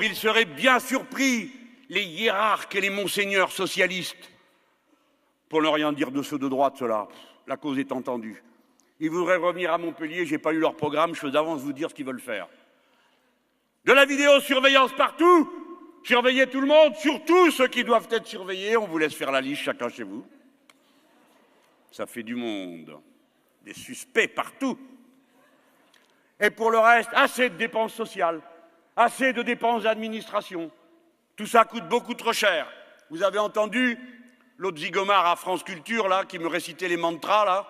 Ils seraient bien surpris, les hiérarques et les monseigneurs socialistes, pour ne rien dire de ceux de droite, cela, la cause est entendue. Ils voudraient revenir à Montpellier, j'ai pas lu leur programme, je peux d'avance vous dire ce qu'ils veulent faire. De la vidéosurveillance partout, surveiller tout le monde, surtout ceux qui doivent être surveillés, on vous laisse faire la liste chacun chez vous. Ça fait du monde, des suspects partout. Et pour le reste, assez de dépenses sociales, assez de dépenses d'administration. Tout ça coûte beaucoup trop cher. Vous avez entendu l'autre zigomard à France Culture, là, qui me récitait les mantras, là.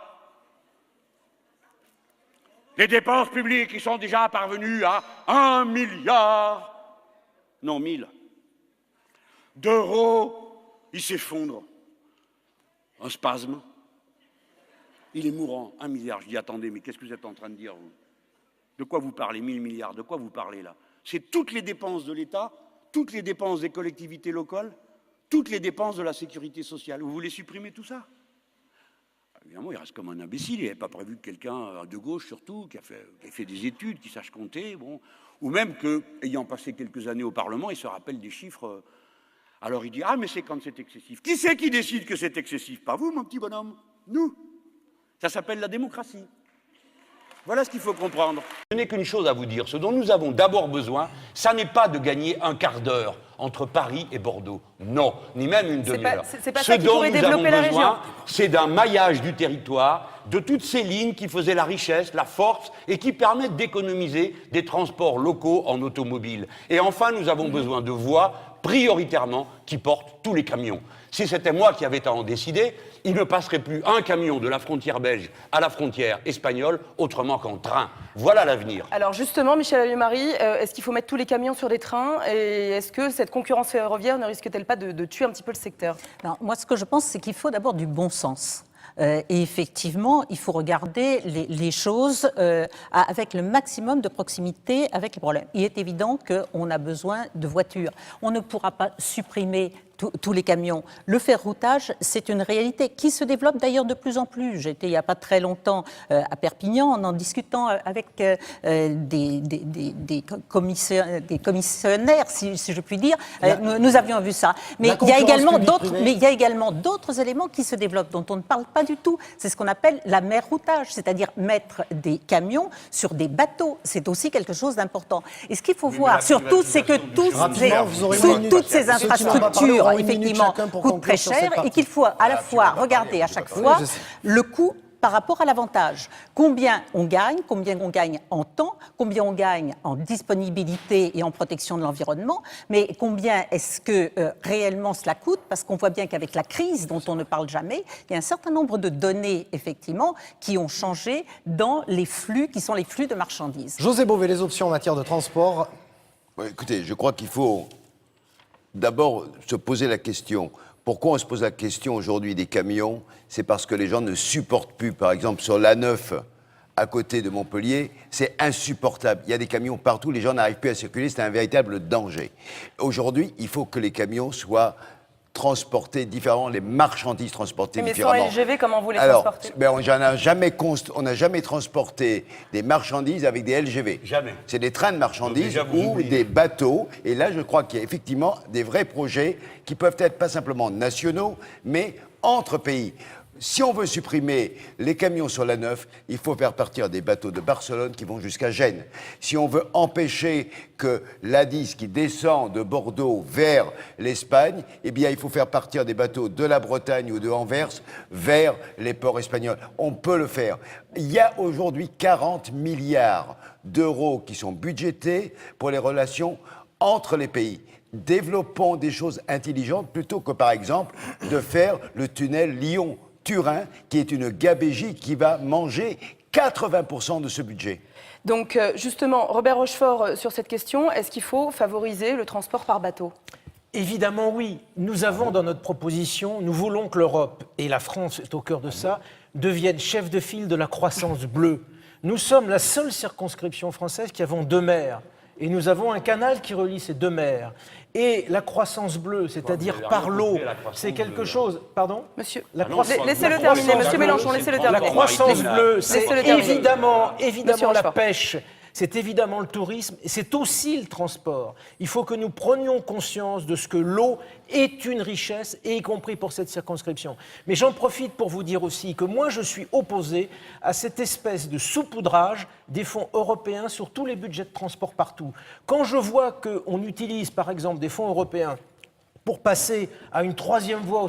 Les dépenses publiques qui sont déjà parvenues à 1 milliard, non 1000, d'euros. Il s'effondre. Un spasme. Il est mourant. 1 milliard. Je dis, attendez, mais qu'est-ce que vous êtes en train de dire, vous? De quoi vous parlez? 1000 milliards, de quoi vous parlez, là? C'est toutes les dépenses de l'État, toutes les dépenses des collectivités locales, toutes les dépenses de la sécurité sociale. Vous voulez supprimer tout ça? Évidemment, il reste comme un imbécile. Il n'avait pas prévu que quelqu'un de gauche, surtout, qui a fait des études, qui sache compter, bon, ou même qu'ayant passé quelques années au Parlement, il se rappelle des chiffres. Alors il dit, ah, mais c'est quand c'est excessif. Qui c'est qui décide que c'est excessif? Pas vous, mon petit bonhomme, nous. Ça s'appelle la démocratie. Voilà ce qu'il faut comprendre. Je n'ai qu'une chose à vous dire. Ce dont nous avons d'abord besoin, ça n'est pas de gagner un quart d'heure entre Paris et Bordeaux. Non, ni même une demi-heure. C'est pas ça qui pourrait développer la région. C'est d'un maillage du territoire, de toutes ces lignes qui faisaient la richesse, la force et qui permettent d'économiser des transports locaux en automobile. Et enfin, nous avons besoin de voies prioritairement qui portent tous les camions. Si c'était moi qui avais à en décider, il ne passerait plus un camion de la frontière belge à la frontière espagnole autrement qu'en train. Voilà l'avenir. Alors justement, Michel Alliot-Marie, est-ce qu'il faut mettre tous les camions sur des trains? Et est-ce que cette concurrence ferroviaire ne risque-t-elle pas de tuer un petit peu le secteur? Non, moi, ce que je pense, c'est qu'il faut d'abord du bon sens. Et effectivement, il faut regarder les choses avec le maximum de proximité avec les problèmes. Il est évident qu'on a besoin de voitures. On ne pourra pas supprimer tous les camions. Le ferroutage, c'est une réalité qui se développe d'ailleurs de plus en plus. J'étais il n'y a pas très longtemps à Perpignan en discutant avec des commissionnaires, si je puis dire. Nous avions vu ça. Mais il y a également d'autres éléments qui se développent dont on ne parle pas du tout. C'est ce qu'on appelle la mer-routage, c'est-à-dire mettre des camions sur des bateaux. C'est aussi quelque chose d'important. Et ce qu'il faut voir surtout, c'est que toutes ces infrastructures effectivement coûtent très cher et qu'il faut à la fois regarder à chaque fois le coût par rapport à l'avantage. Combien on gagne en temps, combien on gagne en disponibilité et en protection de l'environnement, mais combien est-ce que réellement cela coûte? Parce qu'on voit bien qu'avec la crise dont on ne parle jamais, il y a un certain nombre de données, effectivement, qui ont changé dans les flux, qui sont les flux de marchandises. José Bové, les options en matière de transport? Écoutez, je crois qu'il faut d'abord se poser la question. Pourquoi on se pose la question aujourd'hui des camions? C'est parce que les gens ne supportent plus. Par exemple, sur l'A9, à côté de Montpellier, c'est insupportable. Il y a des camions partout, les gens n'arrivent plus à circuler, c'est un véritable danger. Aujourd'hui, il faut que les camions soient transporter différemment, les marchandises transportées différemment. Mais sans LGV, comment vous les transportez? On n'a jamais transporté des marchandises avec des LGV. Jamais. C'est des trains de marchandises ou des bateaux. Et là, je crois qu'il y a effectivement des vrais projets qui peuvent être pas simplement nationaux, mais entre pays. Si on veut supprimer les camions sur l'A9, il faut faire partir des bateaux de Barcelone qui vont jusqu'à Gênes. Si on veut empêcher que l'A10 qui descend de Bordeaux vers l'Espagne, eh bien, il faut faire partir des bateaux de la Bretagne ou de Anvers vers les ports espagnols. On peut le faire. Il y a aujourd'hui 40 milliards d'euros qui sont budgétés pour les relations entre les pays. Développons des choses intelligentes plutôt que, par exemple, de faire le tunnel Lyon-Turin, qui est une gabegie qui va manger 80% de ce budget. Donc, justement, Robert Rochefort, sur cette question, est-ce qu'il faut favoriser le transport par bateau? Évidemment, oui. Nous avons dans notre proposition, nous voulons que l'Europe, et la France est au cœur de ça, deviennent chefs de file de la croissance bleue. Nous sommes la seule circonscription française qui avons 2 mers. Et nous avons un canal qui relie ces 2 mers. Et la croissance bleue, c'est-à-dire par l'eau, c'est quelque chose... Pardon? Monsieur, laissez-le terminer. Monsieur Mélenchon, laissez-le terminer. La croissance bleue, c'est évidemment Monsieur la pêche. c'est évidemment le tourisme et c'est aussi le transport. Il faut que nous prenions conscience de ce que l'eau est une richesse, et y compris pour cette circonscription. Mais j'en profite pour vous dire aussi que moi, je suis opposé à cette espèce de saupoudrage des fonds européens sur tous les budgets de transport partout. Quand je vois qu'on utilise, par exemple, des fonds européens pour passer à une troisième voie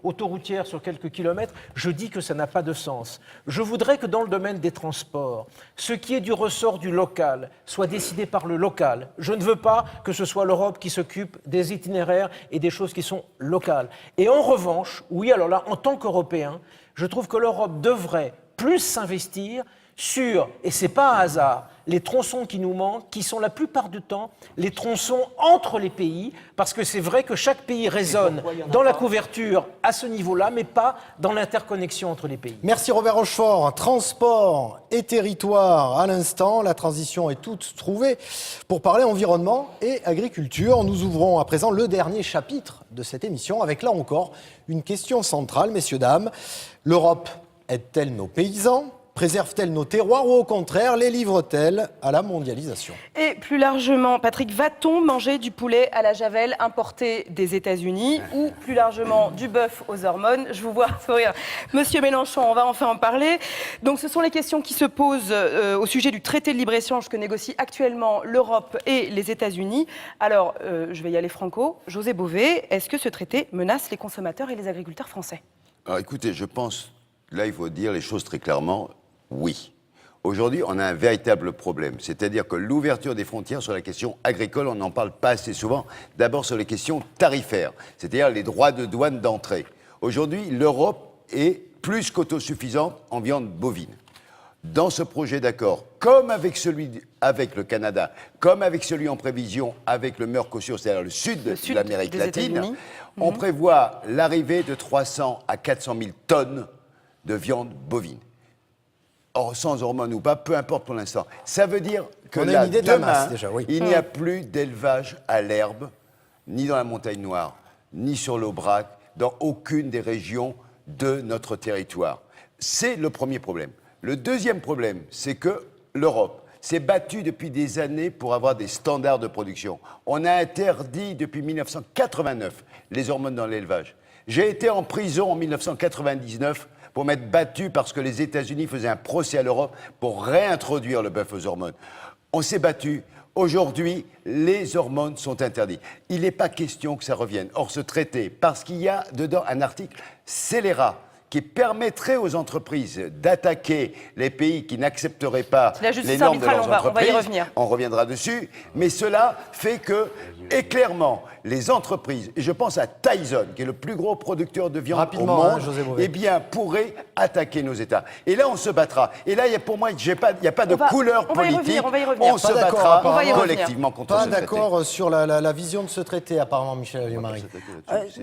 autoroutière sur quelques kilomètres, je dis que ça n'a pas de sens. Je voudrais que dans le domaine des transports, ce qui est du ressort du local soit décidé par le local. Je ne veux pas que ce soit l'Europe qui s'occupe des itinéraires et des choses qui sont locales. Et en revanche, oui, alors là, en tant qu'Européen, je trouve que l'Europe devrait plus s'investir sur, et c'est pas un hasard, les tronçons qui nous manquent, qui sont la plupart du temps les tronçons entre les pays, parce que c'est vrai que chaque pays résonne dans la couverture à ce niveau-là, mais pas dans l'interconnexion entre les pays. Merci Robert Rochefort. Transport et territoire à l'instant. La transition est toute trouvée. Pour parler environnement et agriculture, nous ouvrons à présent le dernier chapitre de cette émission avec là encore une question centrale, messieurs, dames. L'Europe aide-t-elle nos paysans ? Préserve-t-elle nos terroirs ou au contraire les livre-t-elle à la mondialisation ? Et plus largement, Patrick, va-t-on manger du poulet à la javel importé des États-Unis ou plus largement du bœuf aux hormones ? Je vous vois sourire. Monsieur Mélenchon, on va enfin en parler. Donc ce sont les questions qui se posent au sujet du traité de libre-échange que négocient actuellement l'Europe et les États-Unis. Alors, je vais y aller franco. José Bové, est-ce que ce traité menace les consommateurs et les agriculteurs français ? Alors écoutez, je pense, là il faut dire les choses très clairement. Oui. Aujourd'hui, on a un véritable problème. C'est-à-dire que l'ouverture des frontières sur la question agricole, on n'en parle pas assez souvent. D'abord sur les questions tarifaires, c'est-à-dire les droits de douane d'entrée. Aujourd'hui, l'Europe est plus qu'autosuffisante en viande bovine. Dans ce projet d'accord, comme avec celui avec le Canada, comme avec celui en prévision avec le Mercosur, c'est-à-dire le sud de l'Amérique latine, on prévoit l'arrivée de 300 à 400 000 tonnes de viande bovine. Or, sans hormones ou pas, peu importe pour l'instant. Ça veut dire que on a là, une idée de la demain, masse, déjà, oui. Il n'y a plus d'élevage à l'herbe, ni dans la Montagne Noire, ni sur l'Aubrac, dans aucune des régions de notre territoire. C'est le premier problème. Le deuxième problème, c'est que l'Europe s'est battue depuis des années pour avoir des standards de production. On a interdit depuis 1989 les hormones dans l'élevage. J'ai été en prison en 1999 pour m'être battu parce que les États-Unis faisaient un procès à l'Europe pour réintroduire le bœuf aux hormones. On s'est battu. Aujourd'hui, les hormones sont interdites. Il n'est pas question que ça revienne. Or, ce traité, parce qu'il y a dedans un article scélérat qui permettrait aux entreprises d'attaquer les pays qui n'accepteraient pas les normes de leurs entreprises. On va y revenir. On reviendra dessus. Mais cela fait que, et clairement, les entreprises, et je pense à Tyson, qui est le plus gros producteur de viande au monde, José Bové. eh bien, pourraient attaquer nos États. Et là, on se battra. Et là, pour moi, il n'y a pas de couleur politique. On va y revenir. On se battra collectivement contre Pas ce traité. d'accord sur la vision de ce traité, apparemment, Michel Alliot-Marie.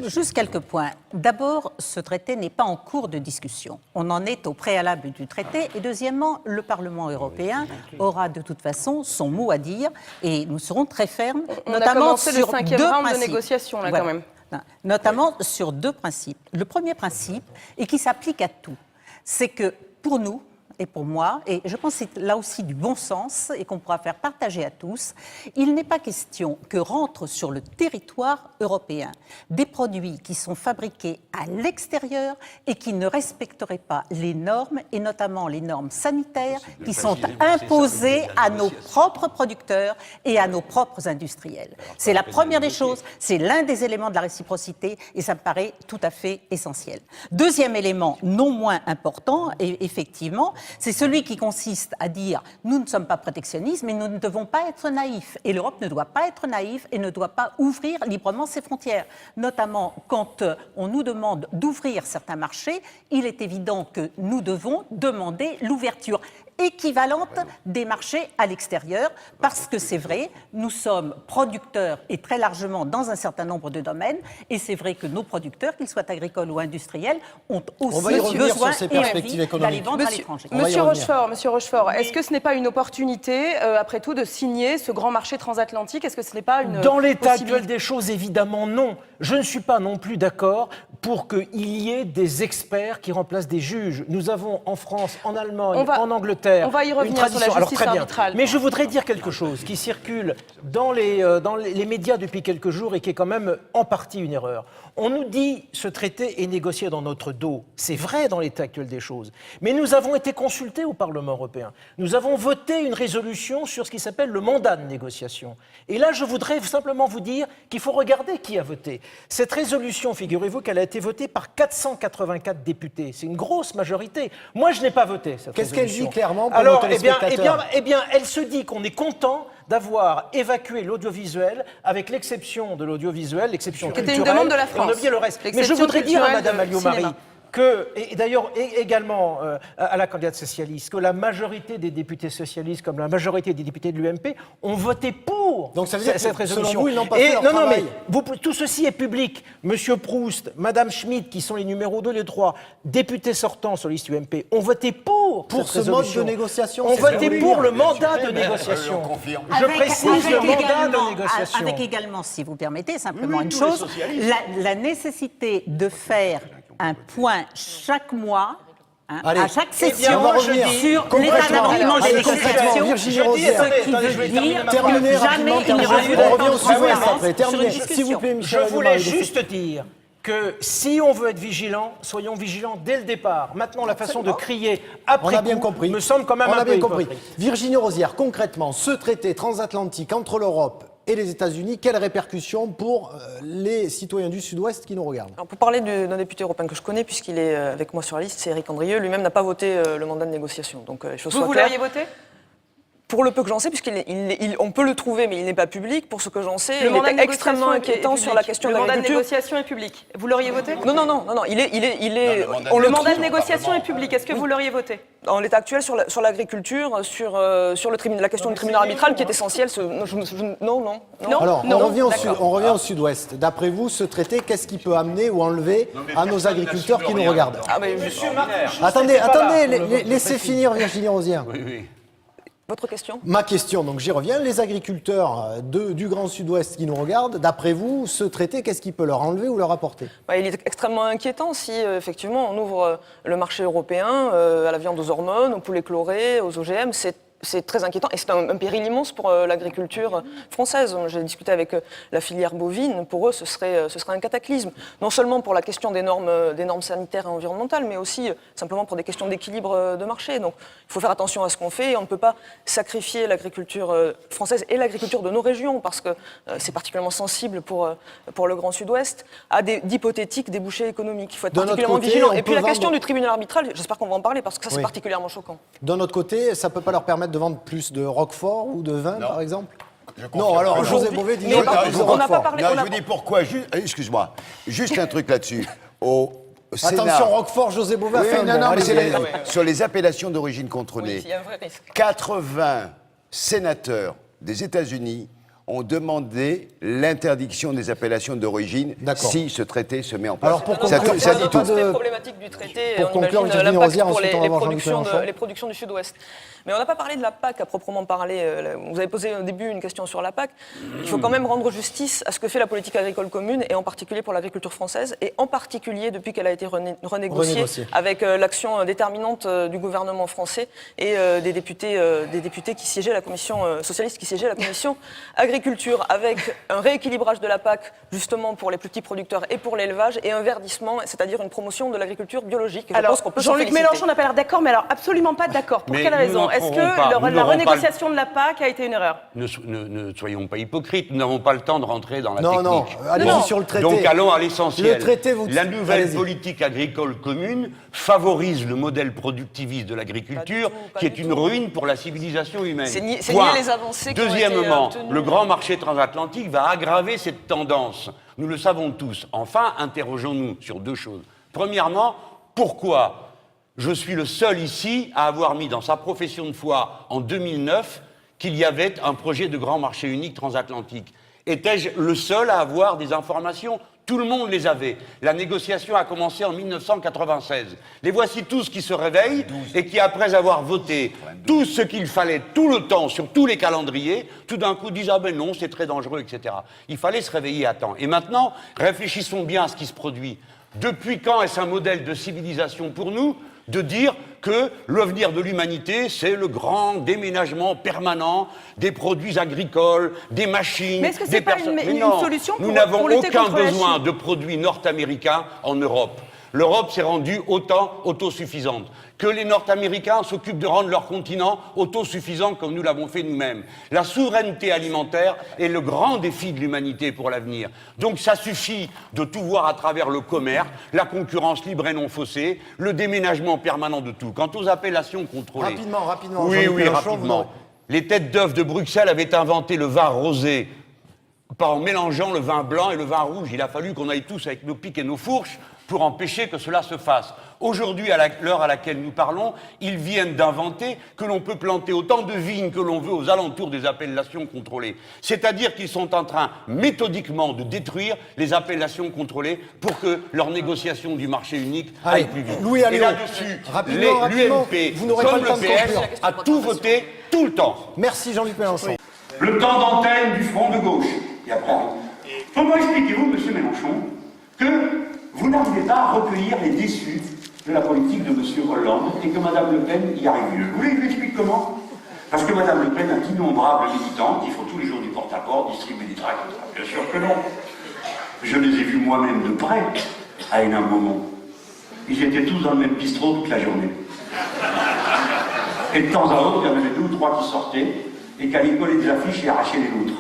Juste quelques points. D'abord, ce traité n'est pas en cours de discussion. On en est au préalable du traité. Et deuxièmement, le Parlement européen aura de toute façon son mot à dire et nous serons très fermes, On a notamment commencé sur le 5e deux round de principes. négociation, là, Voilà. quand même. Notamment sur deux principes. Le premier principe, et qui s'applique à tout, c'est que pour nous, et pour moi, et je pense que c'est là aussi du bon sens et qu'on pourra faire partager à tous, il n'est pas question que rentrent sur le territoire européen des produits qui sont fabriqués à l'extérieur et qui ne respecteraient pas les normes, et notamment les normes sanitaires qui sont imposées à nos propres producteurs et à nos propres industriels. C'est la première des choses, c'est l'un des éléments de la réciprocité et ça me paraît tout à fait essentiel. Deuxième élément, non moins important, et effectivement, c'est celui qui consiste à dire nous ne sommes pas protectionnistes, mais nous ne devons pas être naïfs. Et l'Europe ne doit pas être naïve et ne doit pas ouvrir librement ses frontières. Notamment quand on nous demande d'ouvrir certains marchés, il est évident que nous devons demander l'ouverture équivalente des marchés à l'extérieur, parce que c'est vrai, nous sommes producteurs et très largement dans un certain nombre de domaines, et c'est vrai que nos producteurs, qu'ils soient agricoles ou industriels, ont aussi besoin sur ces et perspectives envie économiques. d'aller vendre à l'étranger. Monsieur Rochefort, est-ce que ce n'est pas une opportunité, après tout, de signer ce grand marché transatlantique ? Est-ce que ce n'est pas une Dans l'état possibilité actuel des choses, évidemment non. Je ne suis pas non plus d'accord pour qu'il y ait des experts qui remplacent des juges. Nous avons en France, en Allemagne, en Angleterre, on va y revenir une sur la tradition. Alors, justice très bien. arbitrale. Mais je voudrais dire quelque chose qui circule dans les médias depuis quelques jours et qui est quand même en partie une erreur. On nous dit ce traité est négocié dans notre dos. C'est vrai dans l'état actuel des choses. Mais nous avons été consultés au Parlement européen. Nous avons voté une résolution sur ce qui s'appelle le mandat de négociation. Et là, je voudrais simplement vous dire qu'il faut regarder qui a voté. Cette résolution, figurez-vous qu'elle a été votée par 484 députés. C'est une grosse majorité. Moi, je n'ai pas voté cette Qu'est-ce résolution. qu'elle dit clairement pour Alors, nos téléspectateurs eh bien, elle se dit qu'on est content d'avoir évacué l'audiovisuel, avec l'exception de l'audiovisuel, l'exception C'était culturelle. une demande de la Et on France. a oublié le reste. Mais je L'exception voudrais dire à culturelle Madame de Alliot-Marie cinéma. que, et d'ailleurs également à la candidate socialiste, que la majorité des députés socialistes, comme la majorité des députés de l'UMP, ont voté pour Donc ça veut dire que, cette selon résolution. vous, ils n'ont pas fait leur non, travail. mais tout ceci est public. Monsieur Proust, Madame Schmitt, qui sont les numéros 2 et 3, députés sortants sur la liste UMP, ont voté pour Pour cette ce mode résolution. de négociation, Ont c'est ce que vous voté voulez pour dire. le mandat de négociation. on confirme. Je précise le mandat de négociation. Avec également, si vous permettez, simplement Oui, une tous les chose, socialistes. la nécessité de faire un point chaque mois, Allez. à chaque Eh bien, session, moi, je dis sur l'état concrètement, d'avancement allez, des concrètement, négociations. Virginie Je dis, Rosière. attendez, Ce qui attendez, veut je vais terminer dire ma Terminez phrase. rapidement, jamais il n'y aura terminez. eu de On revient au temps de sud-ouest conférence après. sur Terminez. une S'il vous discussion. plaît, Michel Je voulais Alliot-Marie. juste dire que si on veut être vigilant, soyons vigilants dès le départ. Maintenant, la façon de crier On après a bien coup compris. me semble quand même On un a peu bien compris. hypocrite. Virginie Rosière, concrètement, ce traité transatlantique entre l'Europe et les États-Unis, quelles répercussions pour les citoyens du Sud-Ouest qui nous regardent? Alors, pour parler d'un député européen que je connais, puisqu'il est avec moi sur la liste, c'est Éric Andrieux. Lui-même n'a pas voté le mandat de négociation. Donc, les choses soient Vous claires. l'auriez voté? Pour le peu que j'en sais, puisqu'on peut le trouver, mais il n'est pas public. Pour ce que j'en sais, Le il mandat de était négociation extrêmement est inquiétant public. sur la question de Le mandat de l'agriculture. négociation est public. Vous l'auriez voté? Non, il est. On Le le mandat de trouve négociation est public. Est-ce que vous l'auriez voté? en l'état actuel sur l'agriculture, sur la question du tribunal arbitral qui est essentielle. Non. Alors, non, on revient d'accord. au Sud-Ouest. D'après vous, ce traité, qu'est-ce qu'il peut amener ou enlever à nos agriculteurs qui nous regardent? Ah, mais Attendez, laissez finir Virginie Rosière. votre question? Ma question, donc j'y reviens. Les agriculteurs du Grand Sud-Ouest qui nous regardent, d'après vous, ce traité, qu'est-ce qu'il peut leur enlever ou leur apporter? Il est extrêmement inquiétant si, effectivement, on ouvre le marché européen à la viande aux hormones, aux poulets chlorés, aux OGM. C'est très inquiétant et c'est un péril immense pour l'agriculture française. J'ai discuté avec la filière bovine. Pour eux, ce serait un cataclysme. Non seulement pour la question des normes sanitaires et environnementales, mais aussi simplement pour des questions d'équilibre de marché. Donc il faut faire attention à ce qu'on fait. On ne peut pas sacrifier l'agriculture française et l'agriculture de nos régions parce que c'est particulièrement sensible pour le Grand Sud-Ouest à d'hypothétiques débouchés économiques. Il faut être De notre particulièrement côté, vigilant. on Et puis peut la question vendre- du tribunal arbitral, j'espère qu'on va en parler parce que ça, c'est Oui. particulièrement choquant. D'un autre côté, ça ne peut pas leur permettre de vendre plus de Roquefort ou de vin, par exemple? Je confirme. Non, alors Aujourd'hui- José Bové dit Mais non, par plus de contre, on n'a pas Roquefort. parlé- Non, on je a- vous dis pourquoi. Excuse-moi. Juste un truc là-dessus. Au Sénat. Attention, Roquefort, José Bové a Oui, fait un non, bon. non, mais Allez-y, c'est allez-y. sur les appellations d'origine contrôlée. Oui, il y a un vrai risque. 80 sénateurs des États-Unis ont demandé l'interdiction des appellations d'origine D'accord. si ce traité se met en place. Alors, pour ça, conclure, ça pas dit de- tout. L'aspect problématique du traité, Pour on conclure, imagine Virginie l'impact Rosière, pour ensuite on va voir Jean-Luc productions Mélenchon. les productions du Sud-Ouest. Mais on n'a pas parlé de la PAC à proprement parler. Vous avez posé au début une question sur la PAC. Il faut quand même rendre justice à ce que fait la politique agricole commune, et en particulier pour l'agriculture française, et en particulier depuis qu'elle a été renégociée avec l'action déterminante du gouvernement français et des députés qui siégeaient à la commission socialiste, qui siégeaient à la commission agriculture, avec un rééquilibrage de la PAC justement pour les plus petits producteurs et pour l'élevage, et un verdissement, c'est-à-dire une promotion de l'agriculture biologique. Je Alors, pense qu'on peut s'en Jean-Luc féliciter. Mélenchon n'a pas l'air d'accord, mais alors absolument pas d'accord. Pour Mais quelle nous raison? n'en Est-ce que trouverons pas. Nous la n'aurons pas renégociation de la PAC a été une erreur? Ne soyons pas hypocrites, nous n'avons pas le temps de rentrer dans la Non, non, technique. allez-y sur le traité. Donc allons à l'essentiel. Le traité, vous... La nouvelle Allez-y. politique agricole commune favorise le modèle productiviste de l'agriculture, Pas qui est du une tout. ruine pour la civilisation humaine. C'est nier Point. les avancées qui ont été Deuxièmement, obtenues. le grand marché transatlantique va aggraver cette tendance. Nous le savons tous. Enfin, interrogeons-nous sur deux choses. Premièrement, pourquoi je suis le seul ici à avoir mis dans sa profession de foi en 2009 qu'il y avait un projet de grand marché unique transatlantique? Étais-je le seul à avoir des informations? Tout le monde les avait. La négociation a commencé en 1996. Les voici tous qui se réveillent et qui, après avoir voté tout ce qu'il fallait tout le temps sur tous les calendriers, tout d'un coup disent « Ah ben non, c'est très dangereux, etc. » Il fallait se réveiller à temps. Et maintenant, réfléchissons bien à ce qui se produit. Depuis quand est-ce un modèle de civilisation pour nous de dire que l'avenir de l'humanité, c'est le grand déménagement permanent des produits agricoles, des machines, Mais est-ce que des c'est pas personnes. une Non, solution nous pour n'avons lutter aucun contre la besoin Chine de produits nord-américains en Europe. L'Europe s'est rendue autant autosuffisante. Que les Nord-Américains s'occupent de rendre leur continent autosuffisant comme nous l'avons fait nous-mêmes. La souveraineté alimentaire est le grand défi de l'humanité pour l'avenir. Donc ça suffit de tout voir à travers le commerce, la concurrence libre et non faussée, le déménagement permanent de tout. Quant aux appellations contrôlées... Rapidement. Oui, Jean-Luc oui, Mélenchon, rapidement. Les têtes d'œufs de Bruxelles avaient inventé le vin rosé en mélangeant le vin blanc et le vin rouge. Il a fallu qu'on aille tous avec nos pics et nos fourches pour empêcher que cela se fasse. Aujourd'hui, à l'heure à laquelle nous parlons, ils viennent d'inventer que l'on peut planter autant de vignes que l'on veut aux alentours des appellations contrôlées. C'est-à-dire qu'ils sont en train méthodiquement de détruire les appellations contrôlées pour que leur négociation du marché unique aille plus vite. Louis Et Alliot, là-dessus, rapidement, l'UMP, vous n'aurez pas comme le temps le de PS, conclure. a tout voté tout le temps. Merci Jean-Luc Mélenchon. Le temps d'antenne du front de gauche. Et après, comment expliquez-vous, monsieur Mélenchon, que vous n'arrivez pas à recueillir les déçus de la politique de monsieur Hollande et que madame Le Pen y arrive mieux? Vous voulez que je l'explique comment? Parce que madame Le Pen a d'innombrables militants qui font tous les jours du porte-à-porte, distribuer des tracts. Bien sûr que non. Je les ai vus moi-même de près, à un moment. Ils étaient tous dans le même bistrot toute la journée. Et de temps à autre, il y en avait 2 ou 3 qui sortaient et qui allaient coller des affiches et arracher les loutres.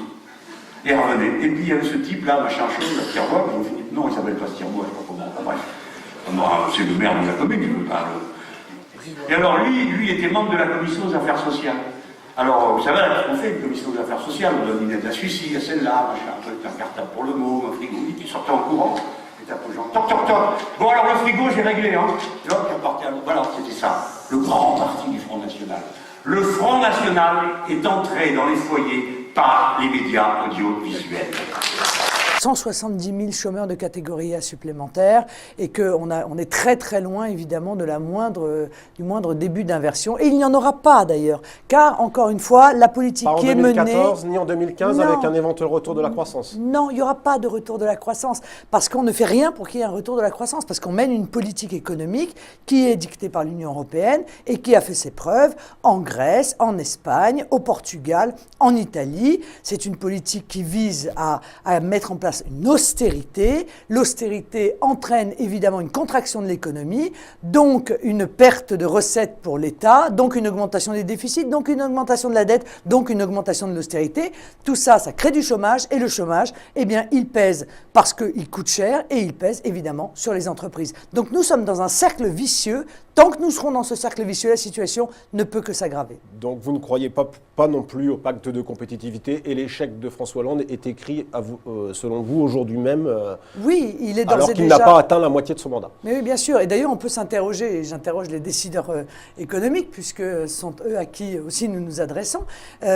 Et revenaient. Et puis il y avait ce type-là, machin chose, la Stirbois, qui ont fini. Non, il s'appelle pas Stirbois, je sais pas comment. Enfin, bref. C'est le maire de la commune, je veux pas le... Et alors lui était membre de la commission des affaires sociales. Alors, vous savez, là, qu'est-ce qu'on fait, une commission des affaires sociales? On donne une aide à celui-ci, à celle-là, machin, un truc, un cartable pour le mot, un frigo, il sortait en courant. Il tape aux gens, toc, toc, toc. Bon, alors le frigo, j'ai réglé, hein. Et hop, il repartait à l'autre. Voilà, c'était ça, le grand parti du Front National. Le Front National est entré dans les foyers par les médias audiovisuels. 170 000 chômeurs de catégorie A supplémentaires et qu'on est très très loin évidemment de du moindre début d'inversion. Et il n'y en aura pas d'ailleurs, car encore une fois, la politique qui est menée... Pas en 2014 ni en 2015 Non. avec un éventuel retour de la croissance. Non, il n'y aura pas de retour de la croissance, parce qu'on ne fait rien pour qu'il y ait un retour de la croissance, parce qu'on mène une politique économique qui est dictée par l'Union européenne et qui a fait ses preuves en Grèce, en Espagne, au Portugal, en Italie. C'est une politique qui vise à mettre en place une austérité. L'austérité entraîne évidemment une contraction de l'économie, donc une perte de recettes pour l'État, donc une augmentation des déficits, donc une augmentation de la dette, donc une augmentation de l'austérité. Tout ça, ça crée du chômage, et le chômage, eh bien, il pèse parce qu'il coûte cher, et il pèse évidemment sur les entreprises. Donc nous sommes dans un cercle vicieux. Tant que nous serons dans ce cercle vicieux, la situation ne peut que s'aggraver. Donc vous ne croyez pas non plus au pacte de compétitivité, et l'échec de François Hollande est écrit, selon vous, aujourd'hui même, Oui, il est d'ores alors et qu'il déjà... n'a pas atteint la moitié de son mandat. Mais oui, bien sûr. Et d'ailleurs, on peut s'interroger, et j'interroge les décideurs économiques, puisque ce sont eux à qui aussi nous nous adressons. Je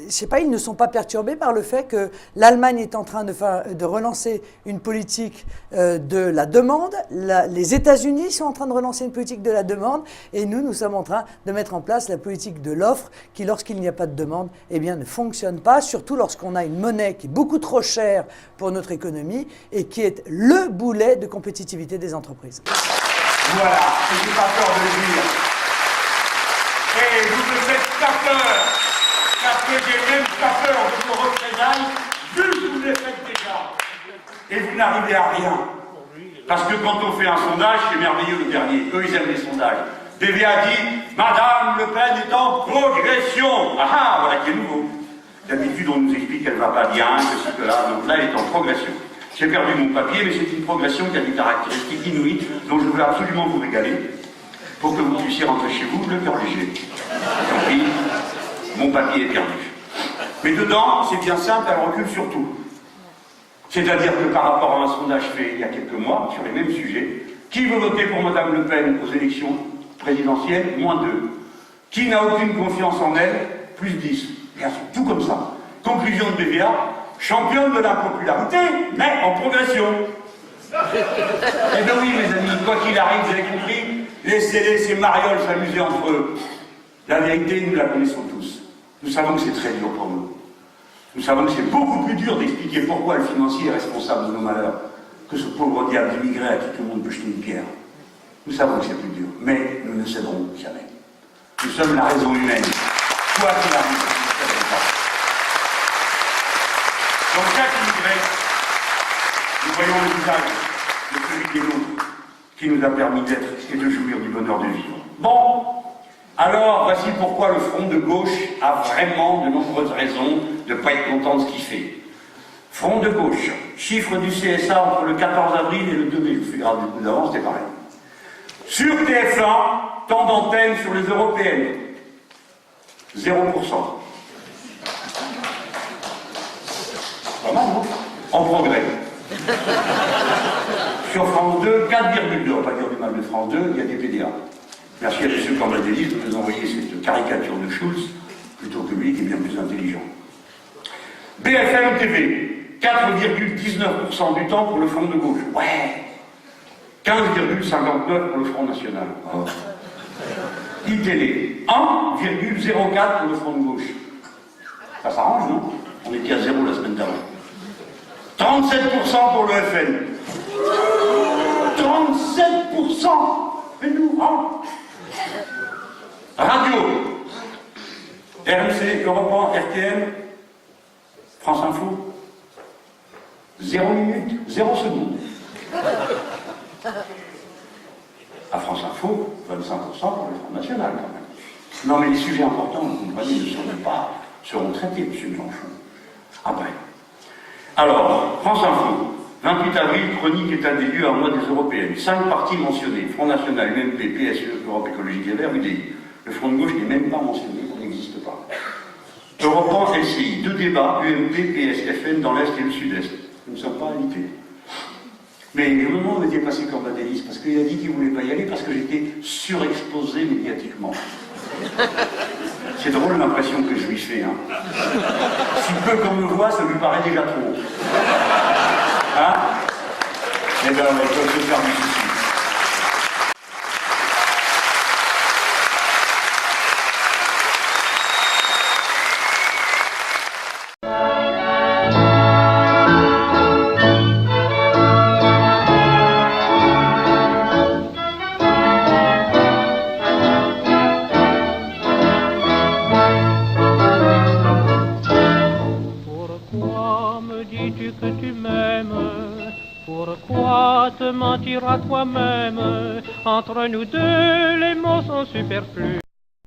ne sais pas, ils ne sont pas perturbés par le fait que l'Allemagne est en train de relancer une politique de la demande, les États-Unis sont en train de relancer une politique de la demande, et nous sommes en train de mettre en place la politique de l'offre qui, lorsqu'il n'y a pas de demande, eh bien, ne fonctionne pas, surtout lorsqu'on a une monnaie qui est beaucoup trop chère pour notre économie et qui est le boulet de compétitivité des entreprises. Voilà, et j'ai pas peur de le dire. Et vous ne faites pas peur, parce que j'ai même pas peur de vos représailles, vu que vous les faites déjà. Et vous n'arrivez à rien. Parce que quand on fait un sondage, c'est merveilleux le dernier, eux ils aiment les sondages. BVA dit, Madame Le Pen est en progression. Ah ah, voilà qui est nouveau. D'habitude on nous explique qu'elle va pas bien, ceci, que là, donc là elle est en progression. J'ai perdu mon papier, mais c'est une progression qui a des caractéristiques inouïes dont je veux absolument vous régaler pour que vous puissiez rentrer chez vous le cœur léger. Tant pis, mon papier est perdu. Mais dedans, c'est bien simple, elle recule sur tout. C'est-à-dire que par rapport à un sondage fait il y a quelques mois, sur les mêmes sujets, qui veut voter pour Madame Le Pen aux élections présidentielles? -2. Qui n'a aucune confiance en elle? +10. Et tout comme ça. Conclusion de BVA, championne de la popularité, mais en progression. Eh bien oui, mes amis, quoi qu'il arrive, vous avez compris, laissez-les, ces marioles, s'amuser entre eux. La vérité, nous la connaissons tous. Nous savons que c'est très dur pour nous. Nous savons que c'est beaucoup plus dur d'expliquer pourquoi le financier est responsable de nos malheurs que ce pauvre diable d'immigré à qui tout le monde peut jeter une pierre. Nous savons que c'est plus dur, mais nous ne céderons jamais. Nous sommes la raison humaine. Quoi qu'il arrive, nous ne céderons pas. Dans chaque immigré, nous voyons le visage de celui qui est nôtre, qui nous a permis d'être et de jouir du bonheur de vivre. Bon, alors voici pourquoi le Front de gauche a vraiment de nombreuses raisons de ne pas être content de ce qu'il fait. Front de gauche, chiffre du CSA entre le 14 avril et le 2 mai, je vous fais grave du coup d'avance, c'était pareil. Sur TF1, temps d'antenne sur les européennes, 0%. Pas mal, non? En progrès. Sur France 2, 4,2. On va pas dire du mal de France 2, il y a des PDA. Merci à tous ceux qui en délisent de nous envoyer cette caricature de Schulz, plutôt que lui qui est bien plus intelligent. BFM TV, 4,19% du temps pour le Front de gauche. Ouais. 15,59 pour le Front National. Oh. iTélé, 1,04 pour le Front de gauche. Ça s'arrange, non? On était à 0 la semaine d'avant. 37% pour le FN. 37%. Mais nous, hein? Radio. RMC, Europe 1, RTL, France Info. 0 minute, 0 seconde. À France Info, 25% pour le Front National, quand même. Non, mais les sujets importants, vous comprenez, seront traités, M. Mélenchon. Après. Alors, France Info, 28 avril, chronique état des lieux à mois des européennes. 5 partis mentionnés, Front National, UMP, PSE, Europe Écologie des Verts, UDI. Le Front de gauche n'est même pas mentionné, il n'existe pas. Europe 1, LCI, 2 débats, UMP, PS, FN dans l'Est et le Sud-Est. Nous ne sommes pas invités. Mais au moment où on était passé Cambadélis, parce qu'il a dit qu'il ne voulait pas y aller, parce que j'étais surexposé médiatiquement. C'est drôle l'impression que je lui fais. Hein. Si peu qu'on me voit, ça lui paraît déjà trop. Hein? Eh bien, ils peuvent se faire du souci. Pourquoi te mentir à toi-même? Entre nous deux, les mots sont superflus.